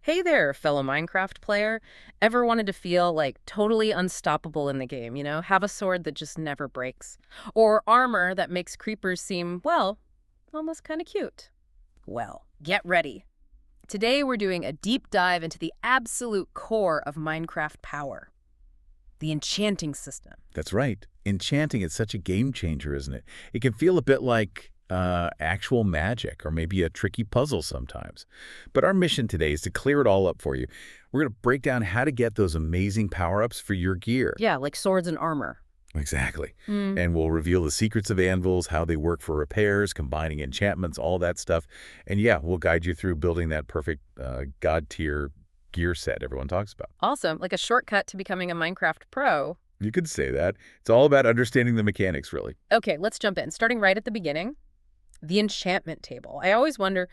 Hey there, fellow Minecraft player. Ever wanted to feel like totally unstoppable in the game, Have a sword that just never breaks. Or armor that makes creepers seem, well, almost kind of cute. Well, get ready. Today we're doing a deep dive into the absolute core of Minecraft power, the enchanting system. That's right. Enchanting is such a game changer, isn't it? It can feel a bit like actual magic or maybe a tricky puzzle sometimes. But our mission today is to clear it all up for you. We're going to break down how to get those amazing power-ups for your gear. Yeah, like swords and armor. Exactly. Mm. And we'll reveal the secrets of anvils, how they work for repairs, combining enchantments, all that stuff. And yeah, we'll guide you through building that perfect god-tier gear set everyone talks about. Awesome, like a shortcut to becoming a Minecraft pro. You could say that. It's all about understanding the mechanics, really. Okay, let's jump in. Starting right at the beginning. The enchantment table. I always wonder,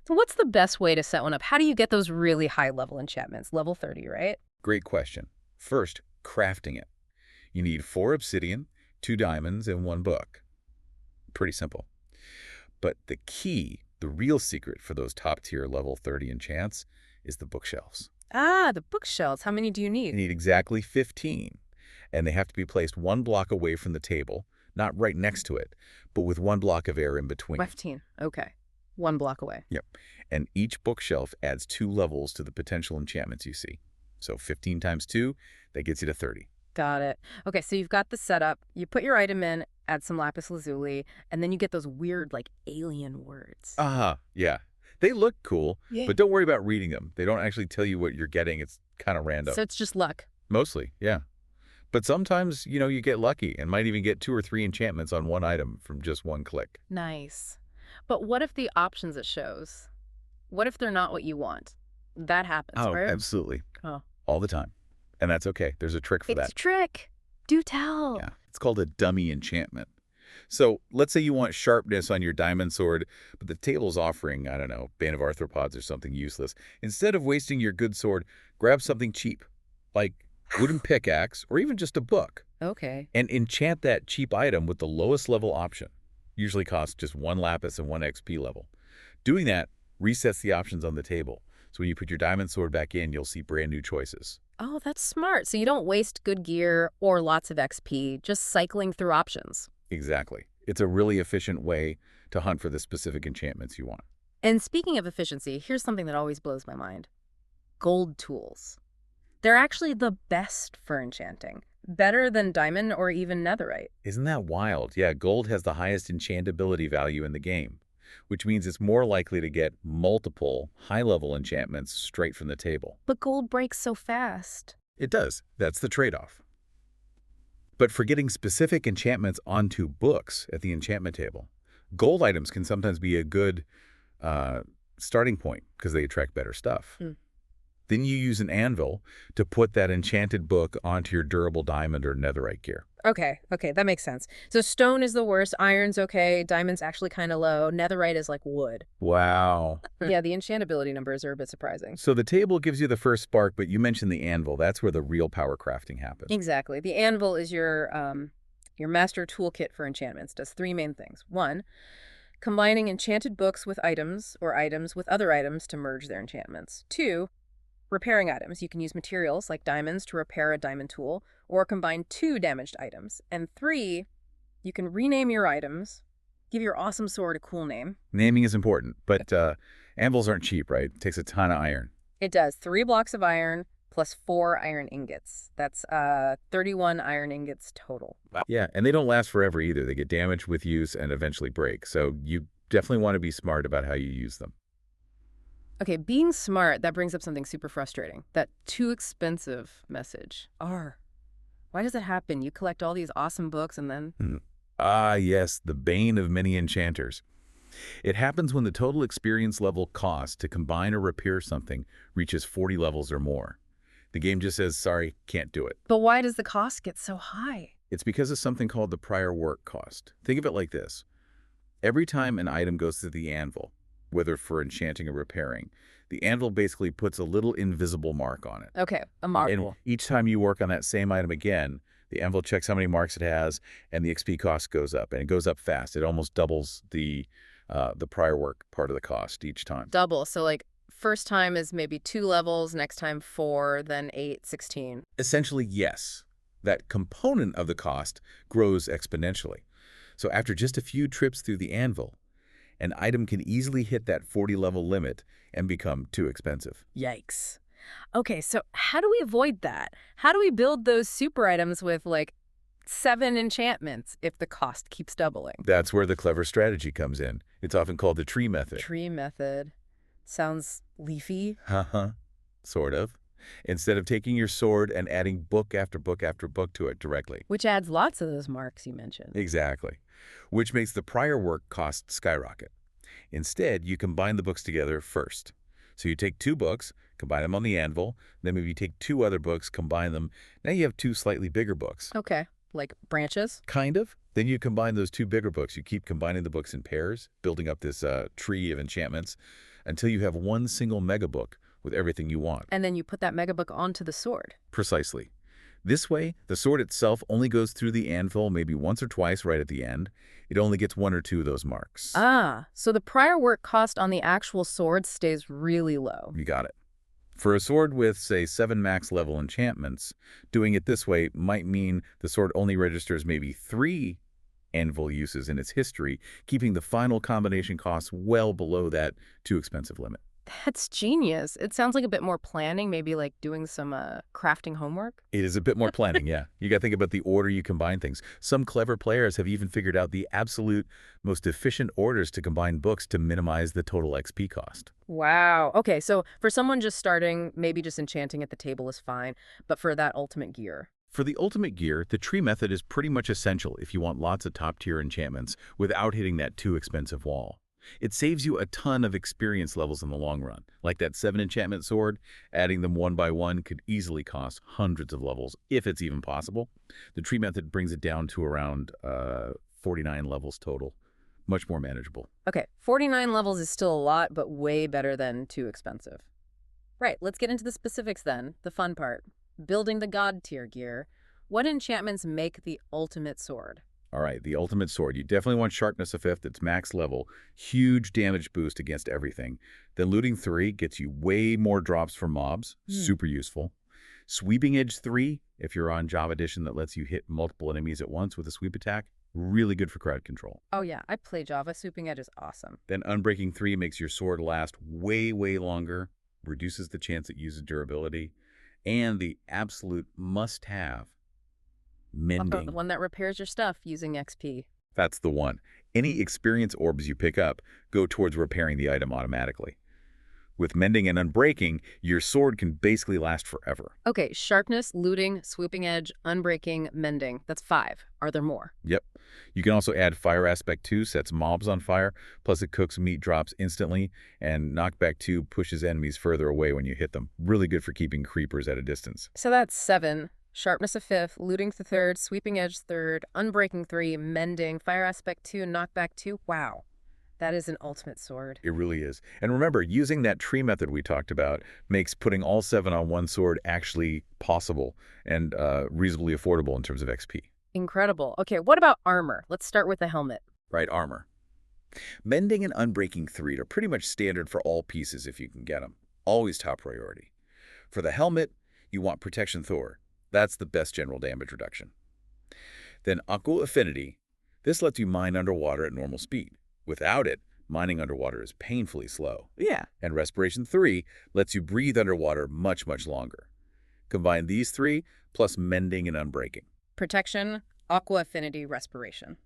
so what's the best way to set one up? How do you get those really high-level enchantments? Level 30, right? Great question. First, crafting it. You need 4 obsidian, 2 diamonds, and 1 book. Pretty simple. But the key, the real secret for those top-tier level 30 enchants is the bookshelves. Ah, the bookshelves. How many do you You need? need exactly 15, and they have to be placed 1 block away from the table, not right next to it, but with 1 block of air in between. 15. Okay. 1 block away. Yep. And each bookshelf adds 2 levels to the potential enchantments you see. So 15 times 2, that gets you to 30. Got it. Okay, so you've got the setup. You put your item in, add some lapis lazuli, and then you get those weird, like, alien words. Yeah. They look cool, Yeah. but don't worry about reading them. They don't actually tell you what you're getting. It's kind of random. So it's just luck. Mostly, yeah. But sometimes, you get lucky and might even get 2 or 3 enchantments on 1 item from just 1 click. Nice. But what if the options it shows? What if they're not what you want? That happens, Oh, right? absolutely. Oh. All the time. And that's okay. There's a trick for It's a that. trick. Do tell. Yeah. It's called a dummy enchantment. So let's say you want sharpness on your diamond sword, but the table's offering, I don't know, Bane of Arthropods or something useless. Instead of wasting your good sword, grab something cheap, like wooden pickaxe or even just a book, Okay. and enchant that cheap item with the lowest level option. Usually costs just 1 lapis and 1 XP level. Doing that resets the options on the table. So when you put your diamond sword back in, you'll see brand new choices. Oh, that's smart. So you don't waste good gear or lots of XP, just cycling through options. Exactly. It's a really efficient way to hunt for the specific enchantments you want. And speaking of efficiency, here's something that always blows my mind. Gold tools. They're actually the best for enchanting. Better than diamond or even netherite. Isn't that wild? Yeah, gold has the highest enchantability value in the game, which means it's more likely to get multiple high-level enchantments straight from the table. But gold breaks so fast. It does. That's the trade-off. But for getting specific enchantments onto books at the enchantment table, gold items can sometimes be a good starting point because they attract better stuff. Mm. Then you use an anvil to put that enchanted book onto your durable diamond or netherite gear. Okay, that makes sense. So stone is the worst, iron's okay, diamond's actually kind of low, netherite is like wood. Wow. Yeah, the enchantability numbers are a bit surprising. So the table gives you the first spark, but you mentioned the anvil. That's where the real power crafting happens. Exactly. The anvil is your master toolkit for enchantments. Does 3 main things. 1, combining enchanted books with items or items with other items to merge their enchantments. 2, repairing items. You can use materials like diamonds to repair a diamond tool or combine 2 damaged items. And 3, you can rename your items, give your awesome sword a cool name. Naming is important, but anvils aren't cheap, right? It takes a ton of iron. It does. 3 blocks of iron plus 4 iron ingots. That's 31 iron ingots total. Yeah, and they don't last forever either. They get damaged with use and eventually break. So you definitely want to be smart about how you use them. Okay, being smart, that brings up something super frustrating. That too expensive message. Why does it happen? You collect all these awesome books and then... Yes, the bane of many enchanters. It happens when the total experience level cost to combine or repair something reaches 40 levels or more. The game just says, sorry, can't do it. But why does the cost get so high? It's because of something called the prior work cost. Think of it like this. Every time an item goes to the anvil, whether for enchanting or repairing, the anvil basically puts a little invisible mark on it. Okay, a mark. And each time you work on that same item again, the anvil checks how many marks it has, and the XP cost goes up. And it goes up fast. It almost doubles the prior work part of the cost each time. Double, so like first time is maybe 2 levels, next time 4, then 8, 16. Essentially, yes. That component of the cost grows exponentially. So after just a few trips through the anvil, an item can easily hit that 40-level limit and become too expensive. Yikes. Okay, so how do we avoid that? How do we build those super items with, like, 7 enchantments if the cost keeps doubling? That's where the clever strategy comes in. It's often called the tree method. Tree method. Sounds leafy. Haha, sort of. Instead of taking your sword and adding book after book after book to it directly. Which adds lots of those marks you mentioned. Exactly. Which makes the prior work cost skyrocket. Instead, you combine the books together first. So you take 2 books, combine them on the anvil, then maybe you take 2 other books, combine them. Now you have 2 slightly bigger books. Okay, like branches? Kind of. Then you combine those 2 bigger books. You keep combining the books in pairs, building up this tree of enchantments until you have one single mega book with everything you want. And then you put that megabook onto the sword. Precisely. This way, the sword itself only goes through the anvil maybe once or twice right at the end. It only gets 1 or 2 of those marks. Ah, so the prior work cost on the actual sword stays really low. You got it. For a sword with, say, 7 max level enchantments, doing it this way might mean the sword only registers maybe 3 anvil uses in its history, keeping the final combination costs well below that too expensive limit. That's genius. It sounds like a bit more planning, maybe like doing some crafting homework. It is a bit more planning, yeah. You got to think about the order you combine things. Some clever players have even figured out the absolute most efficient orders to combine books to minimize the total XP cost. Wow. Okay, so for someone just starting, maybe just enchanting at the table is fine, but for that ultimate gear. For the ultimate gear, the tree method is pretty much essential if you want lots of top-tier enchantments without hitting that too expensive wall. It saves you a ton of experience levels in the long run. Like that 7 enchantment sword, adding them one by one could easily cost hundreds of levels, if it's even possible. The tree method brings it down to around 49 levels total. Much more manageable. Okay, 49 levels is still a lot, but way better than too expensive. Right, let's get into the specifics then, the fun part. Building the god tier gear. What enchantments make the ultimate sword? All right, the ultimate sword. You definitely want sharpness of 5th. It's max level. Huge damage boost against everything. Then looting 3 gets you way more drops from mobs. Super useful. Sweeping edge 3, if you're on Java Edition that lets you hit multiple enemies at once with a sweep attack. Really good for crowd control. Oh yeah, I play Java. Sweeping Edge is awesome. Then Unbreaking 3 makes your sword last way, way longer. Reduces the chance it uses durability. And the absolute must-have, Mending. The one that repairs your stuff using XP. That's the one. Any experience orbs you pick up go towards repairing the item automatically. With Mending and Unbreaking, your sword can basically last forever. Okay, sharpness, looting, sweeping edge, unbreaking, mending. That's 5. Are there more? Yep. You can also add Fire Aspect 2, sets mobs on fire, plus it cooks meat drops instantly, and Knockback 2 pushes enemies further away when you hit them. Really good for keeping creepers at a distance. So that's 7. Sharpness of 5th, looting the 3rd, sweeping edge 3rd, unbreaking 3, mending, fire aspect 2, knockback 2. Wow. That is an ultimate sword. It really is. And remember, using that tree method we talked about makes putting all 7 on one sword actually possible and reasonably affordable in terms of XP. Incredible. Okay, what about armor? Let's start with the helmet. Right, armor. Mending and Unbreaking 3 are pretty much standard for all pieces if you can get them. Always top priority. For the helmet, you want Protection Thor. That's the best general damage reduction. Then Aqua Affinity. This lets you mine underwater at normal speed. Without it, mining underwater is painfully slow. Yeah. And Respiration 3 lets you breathe underwater much, much longer. Combine these 3 plus Mending and Unbreaking. Protection, Aqua Affinity, Respiration.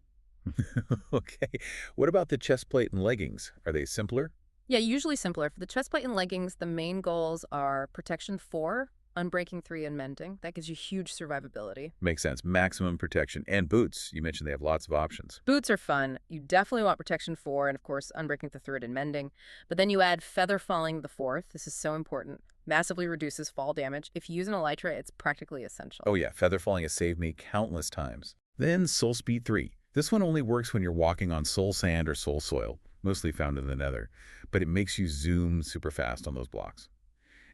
Okay. What about the chestplate and leggings? Are they simpler? Yeah, usually simpler. For the chestplate and leggings, the main goals are Protection 4, Unbreaking 3, and Mending. That gives you huge survivability. Makes sense. Maximum protection. And boots. You mentioned they have lots of options. Boots are fun. You definitely want Protection 4 and, of course, Unbreaking the 3rd and Mending. But then you add Feather Falling the 4th. This is so important. Massively reduces fall damage. If you use an Elytra, it's practically essential. Oh yeah, Feather Falling has saved me countless times. Then Soul Speed 3. This one only works when you're walking on soul sand or soul soil, mostly found in the nether, but it makes you zoom super fast on those blocks.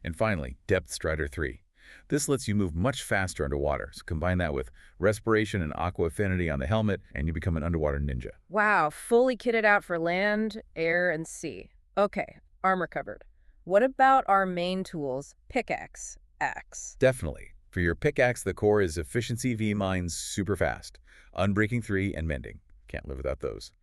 And finally, Depth Strider 3. This lets you move much faster underwater, so combine that with Respiration and Aqua Affinity on the helmet, and you become an underwater ninja. Wow, fully kitted out for land, air, and sea. Okay, armor covered. What about our main tools? Pickaxe, axe. Definitely. For your pickaxe, the core is efficiency V mines super fast, unbreaking 3, and mending. Can't live without those.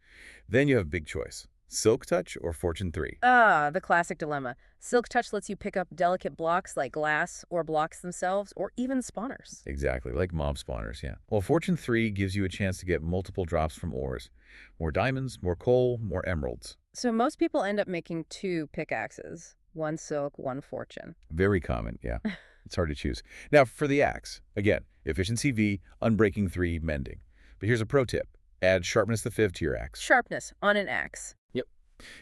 Then you have big choice. Silk Touch or Fortune 3. Ah, the classic dilemma. Silk Touch lets you pick up delicate blocks like glass or blocks themselves or even spawners. Exactly, like mob spawners, yeah. Well, Fortune 3 gives you a chance to get multiple drops from ores. More diamonds, more coal, more emeralds. So most people end up making two pickaxes. One silk, one fortune. Very common, yeah. It's hard to choose. Now, for the axe, again, efficiency V, unbreaking 3, mending. But here's a pro tip. Add sharpness the 5 to your axe. Sharpness on an axe. Yep.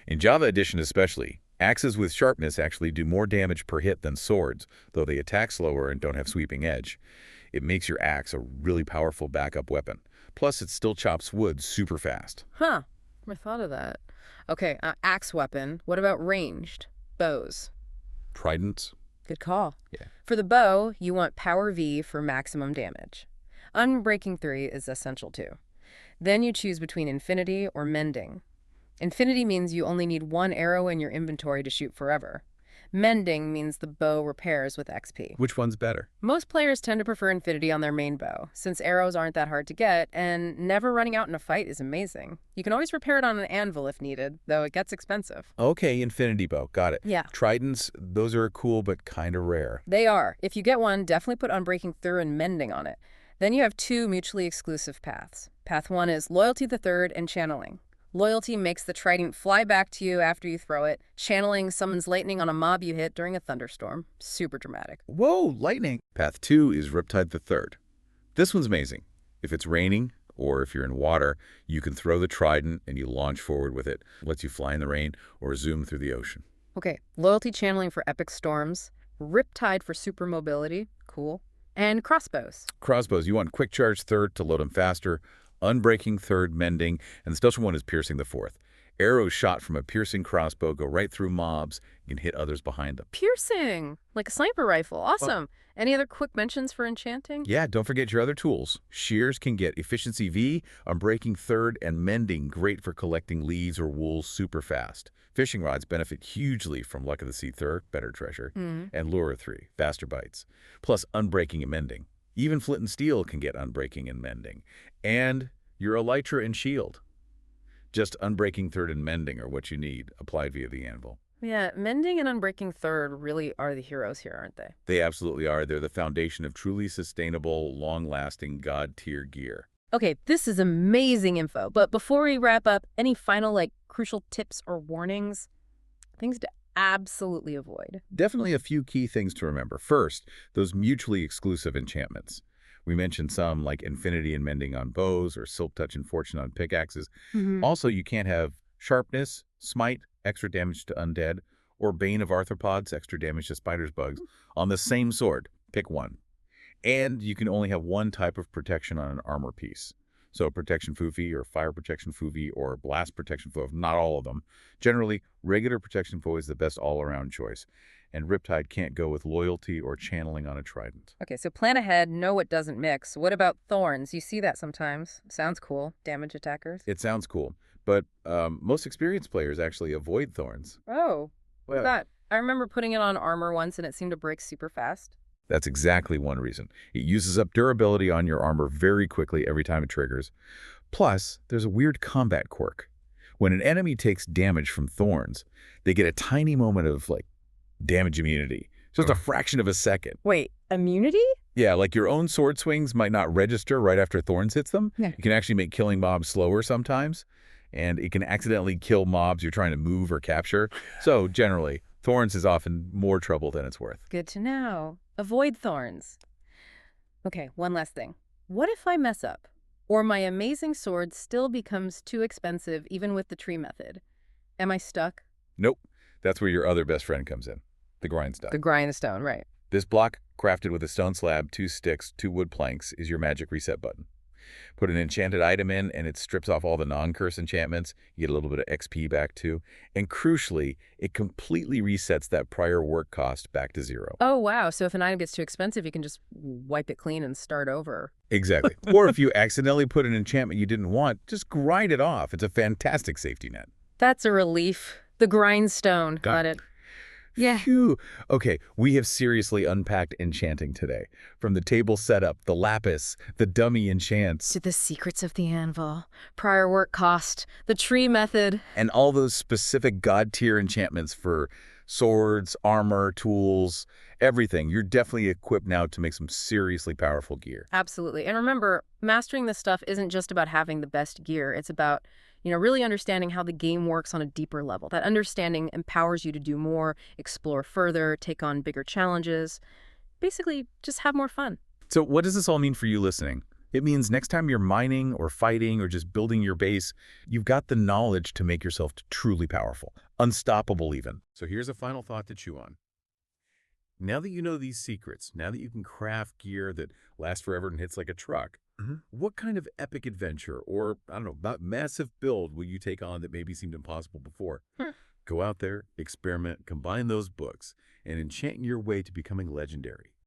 In Java Edition especially, axes with sharpness actually do more damage per hit than swords, though they attack slower and don't have sweeping edge. It makes your axe a really powerful backup weapon. Plus, it still chops wood super fast. Huh. Never thought of that. Okay, axe weapon. What about ranged? Bows. Tridents? Good call. Yeah. For the bow, you want power V for maximum damage. Unbreaking 3 is essential too. Then you choose between infinity or mending. Infinity means you only need one arrow in your inventory to shoot forever. Mending means the bow repairs with XP. Which one's better? Most players tend to prefer infinity on their main bow, since arrows aren't that hard to get, and never running out in a fight is amazing. You can always repair it on an anvil if needed, though it gets expensive. Okay, infinity bow. Got it. Yeah. Tridents, those are cool but kind of rare. They are. If you get one, definitely put Unbreaking Through and Mending on it. Then you have two mutually exclusive paths. Path 1 is Loyalty the Third and Channeling. Loyalty makes the trident fly back to you after you throw it. Channeling summons lightning on a mob you hit during a thunderstorm. Super dramatic. Whoa, lightning! Path 2 is Riptide the Third. This one's amazing. If it's raining, or if you're in water, you can throw the trident and you launch forward with it. It lets you fly in the rain or zoom through the ocean. Okay, Loyalty Channeling for epic storms. Riptide for super mobility. Cool. And crossbows. Crossbows, you want Quick Charge Third to load them faster, Unbreaking Third, Mending, and the special one is Piercing the Fourth. Arrows shot from a piercing crossbow go right through mobs and can hit others behind them. Piercing! Like a sniper rifle. Awesome. Any other quick mentions for enchanting? Yeah, don't forget your other tools. Shears can get Efficiency V, Unbreaking Third, and Mending, great for collecting leaves or wool super fast. Fishing rods benefit hugely from Luck of the Sea Third, better treasure, and Lure 3, faster bites, plus Unbreaking and Mending. Even Flint and Steel can get Unbreaking and Mending. And your Elytra and Shield. Just Unbreaking Third and Mending are what you need, applied via the anvil. Yeah, Mending and Unbreaking Third really are the heroes here, aren't they? They absolutely are. They're the foundation of truly sustainable, long-lasting God-tier gear. Okay, this is amazing info. But before we wrap up, any final, crucial tips or warnings? Things to absolutely avoid. Definitely a few key things to remember. First, those mutually exclusive enchantments. We mentioned some like Infinity and Mending on bows or Silk Touch and Fortune on pickaxes. Also, you can't have Sharpness, Smite, extra damage to undead, or Bane of Arthropods, extra damage to spiders, bugs, on the same sword. Pick one. And you can only have one type of protection on an armor piece. So Protection Foofy or Fire Protection Foofy or Blast Protection Foe, not all of them. Generally, regular Protection Foe is the best all-around choice. And Riptide can't go with Loyalty or Channeling on a Trident. Okay, so plan ahead, know what doesn't mix. What about thorns? You see that sometimes. Sounds cool. Damage attackers. It sounds cool, but most experienced players actually avoid thorns. Oh, Well, that. I remember putting it on armor once and it seemed to break super fast. That's exactly one reason. It uses up durability on your armor very quickly every time it triggers. Plus, there's a weird combat quirk. When an enemy takes damage from thorns, they get a tiny moment of, damage immunity. Just a fraction of a second. Wait, immunity? Yeah, like your own sword swings might not register right after thorns hits them. Yeah. You can actually make killing mobs slower sometimes, and it can accidentally kill mobs you're trying to move or capture. So, generally, thorns is often more trouble than it's worth. Good to know. Avoid thorns. Okay, one last thing. What if I mess up? Or my amazing sword still becomes too expensive even with the tree method? Am I stuck? Nope. That's where your other best friend comes in. The grindstone. The grindstone, right. This block, crafted with a stone slab, 2 sticks, 2 wood planks, is your magic reset button. Put an enchanted item in, and it strips off all the non-curse enchantments. You get a little bit of XP back, too. And crucially, it completely resets that prior work cost back to 0. Oh, wow. So if an item gets too expensive, you can just wipe it clean and start over. Exactly. Or if you accidentally put an enchantment you didn't want, just grind it off. It's a fantastic safety net. That's a relief. The grindstone. Got Got it. Yeah. Phew. Okay, we have seriously unpacked enchanting today. From the table setup, the lapis, the dummy enchants, To the secrets of the anvil, prior work cost, the tree method. and all those specific god tier enchantments for swords, armor, tools, everything. You're definitely equipped now to make some seriously powerful gear. Absolutely. And remember, mastering this stuff isn't just about having the best gear. It's about, really understanding how the game works on a deeper level. That understanding empowers you to do more, explore further, take on bigger challenges. Basically, just have more fun. So what does this all mean for you listening? It means next time you're mining or fighting or just building your base, you've got the knowledge to make yourself truly powerful, unstoppable even. So here's a final thought to chew on. Now that you know these secrets, now that you can craft gear that lasts forever and hits like a truck, what kind of epic adventure or, I don't know, about massive build will you take on that maybe seemed impossible before? Hmm. Go out there, experiment, combine those books, and enchant your way to becoming legendary.